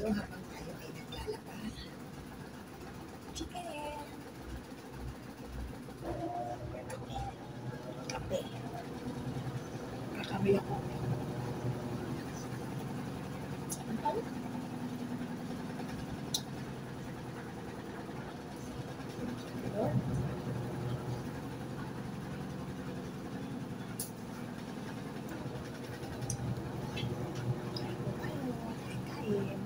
tayo habang tayo ay naglalaba. Chicken! Kape. Kakami ako. Ano pa? Kain.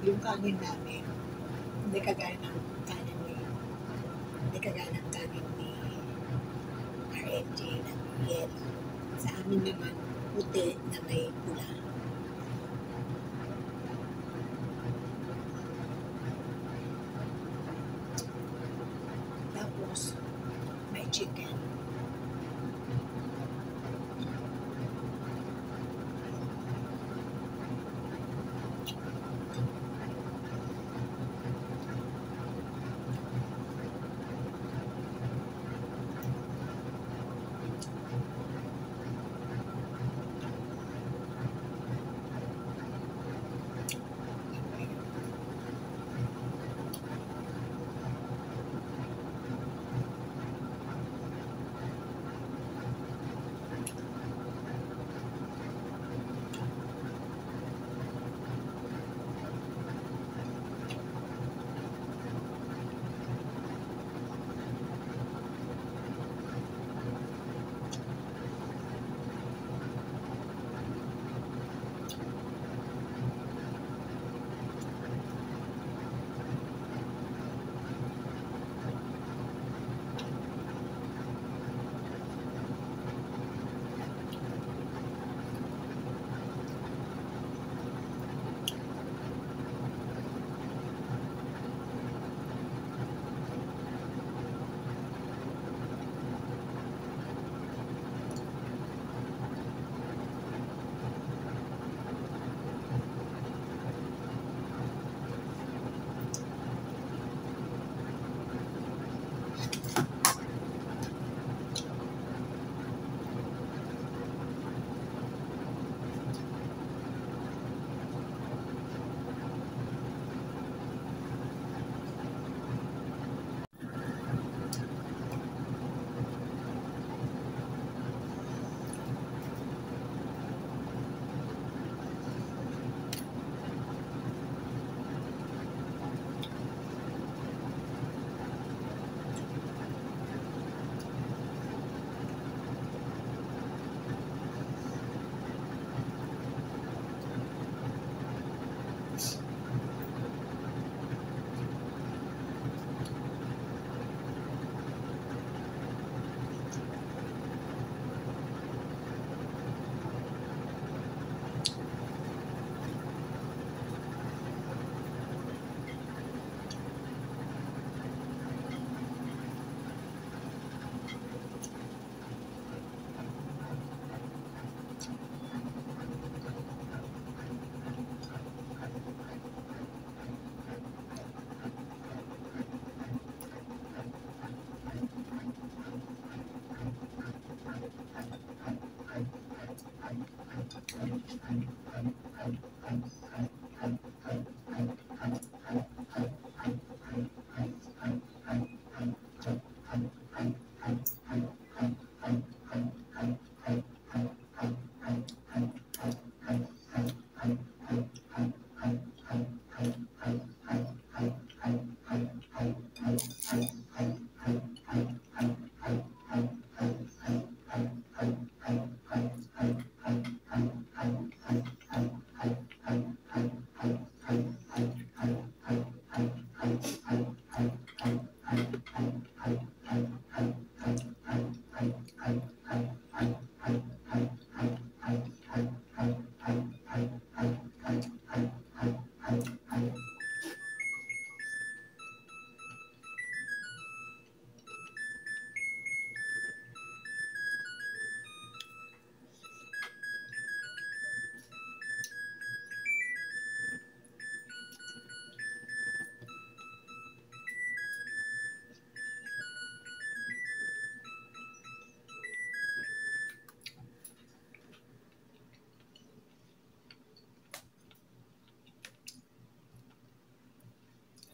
Yung kanin namin, hindi kagaya ng kanin ni RMJ na yellow. Sa amin naman, puti na may pula. Tapos, may chicken.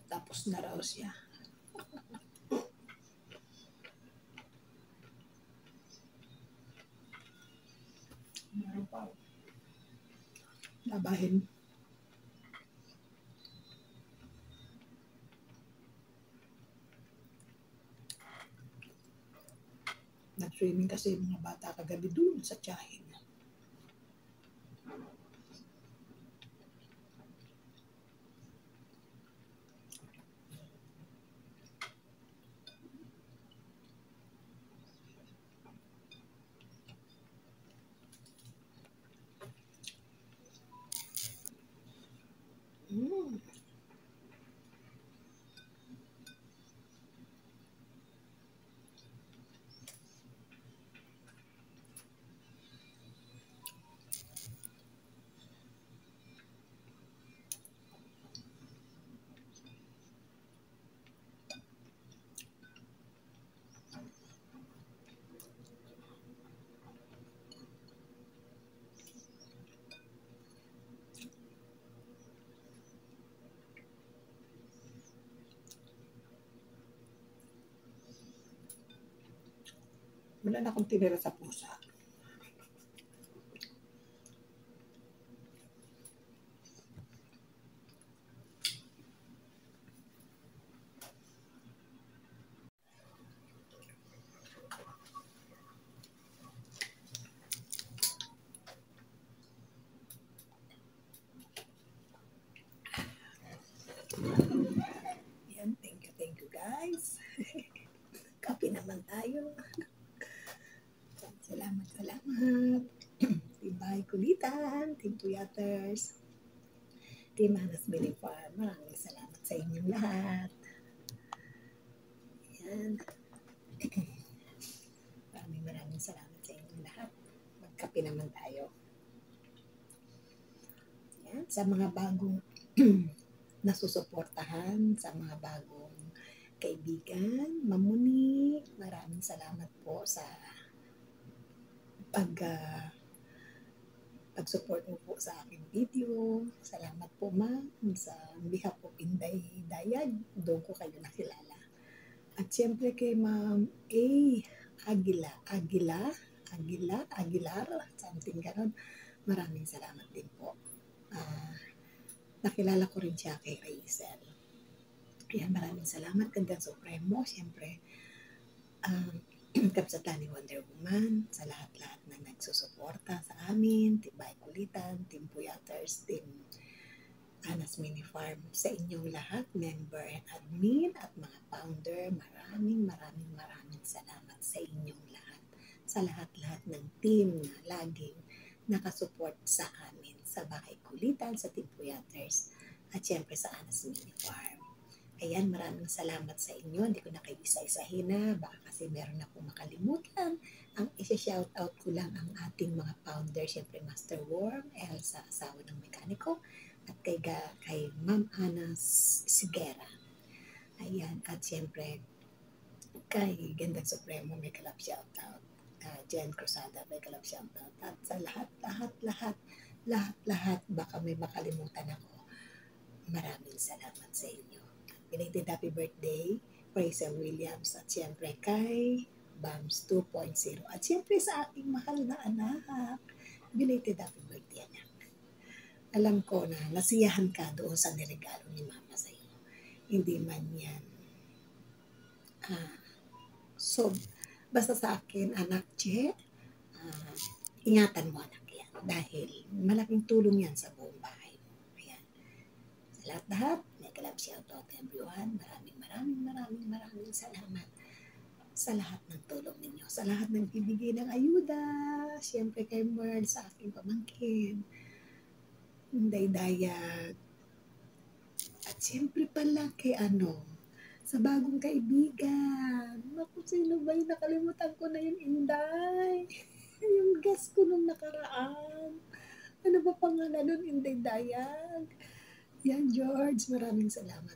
Tapos na raw siya. Meron pa. Labahin. Nag-swimming kasi mga bata kagabi doon sa tiyahin. Wala na akong tinira sa pusa. Yan, thank you guys. Kape naman tayo. Salamat. Team Bahay Kulitan, Team Tuyaters, Team Anas Billy Farm. Maraming salamat sa inyong lahat. Yan. Maraming salamat sa inyong lahat. Magkape naman tayo. Yan. Sa mga bagong nasusuportahan, sa mga bagong kaibigan, Mamuni, maraming salamat po sa pag-support mo po sa aking video. Salamat po ma'am sa behalf of Inday Dayag. Doon ko kayo nakilala. At siyempre kay Ma'am Aguilar, something ganon. Maraming salamat din po. Nakilala ko rin siya kay Raizel. Kaya maraming salamat. Gandang Supremo, siyempre. Kapsatan ni Wonder Woman, sa lahat-lahat na nagsusuporta sa amin, Team Bahay Kulitan, Team Puyaters, Team Anas Mini Farm, sa inyong lahat, member and admin at mga founder, maraming salamat sa inyong lahat, sa lahat-lahat ng team na laging nakasupport sa amin, sa Bahay Kulitan, sa Team Puyaters, at syempre sa Anas Mini Farm. Ayan, maraming salamat sa inyo. Hindi ko na kayo isa-isahin na. Baka kasi meron akong makalimutan. Ang isa-shoutout ko lang ang ating mga founder. Siyempre, Master Worm, Elsa, asawa ng mekaniko. At kay Ma'am Ana Sigera. Ayan. At siyempre, kay Gandang Supremo, may kalap shoutout. Jen Cruzada, may kalap shoutout. At sa lahat, baka may makalimutan ako. Maraming salamat sa inyo. Belated happy birthday, Fraser Williams, at siyempre kay Bams 2.0, at siyempre sa aking mahal na anak. Belated happy birthday, anak. Alam ko na nasiyahan ka doon sa niregalo ni Mama sa iyo. Hindi man yan. So, basta sa akin, anak Che, ingatan mo anak yan. Dahil malaking tulong yan sa buong bahay mo. Ayan. Sa lahat-lahat, love shout out everyone. Maraming salamat sa lahat ng tulong ninyo, sa lahat ng bibigay ng ayuda. Siyempre kay Merl, sa aking pamangkin, Inday Dayag, at siyempre pala kay sa bagong kaibigan. Naku, sino ba yung nakalimutan ko na yung Inday? Yung guest ko nung nakaraan. Ano ba pangalan nun, Inday Dayag? Yan, George, maraming salamat.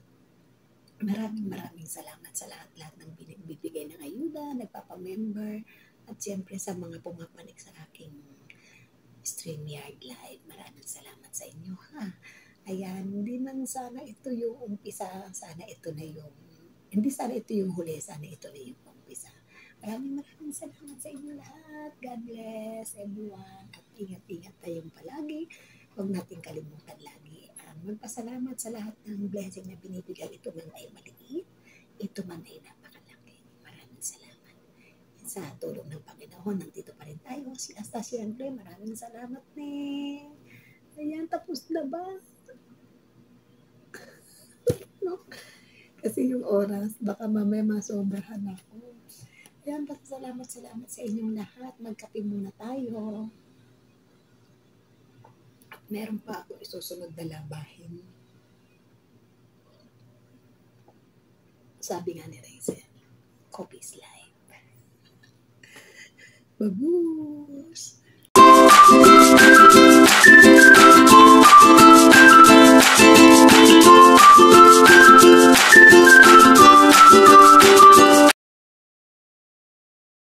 Maraming salamat sa lahat-lahat ng binibigay ng ayuda, nagpapamember, at siyempre sa mga pumapanik sa aking StreamYard Live. Maraming salamat sa inyo, ha. Ayan, hindi man sana ito yung umpisa, sana ito na yung, hindi sana ito yung huli, sana ito na yung umpisa. Maraming salamat sa inyo lahat. God bless everyone. At ingat-ingat tayong palagi. Huwag natin kalimutan lagi magpasalamat sa lahat ng blessing na binibigay. Ito man ay maliit, ito man ay napakalaki. Maraming salamat. Sa tulong ng Panginoon, nandito pa rin tayo. Si Asta siyempre, maraming salamat ne. Ayan, tapos na ba? No? Kasi yung oras, baka mamaya masobrahan ako. Ayan, salamat sa inyong lahat. Magkape muna tayo. Meron pa ako isusunod na labahin. Sabi nga ni Raizel, coffee is life. Bagus!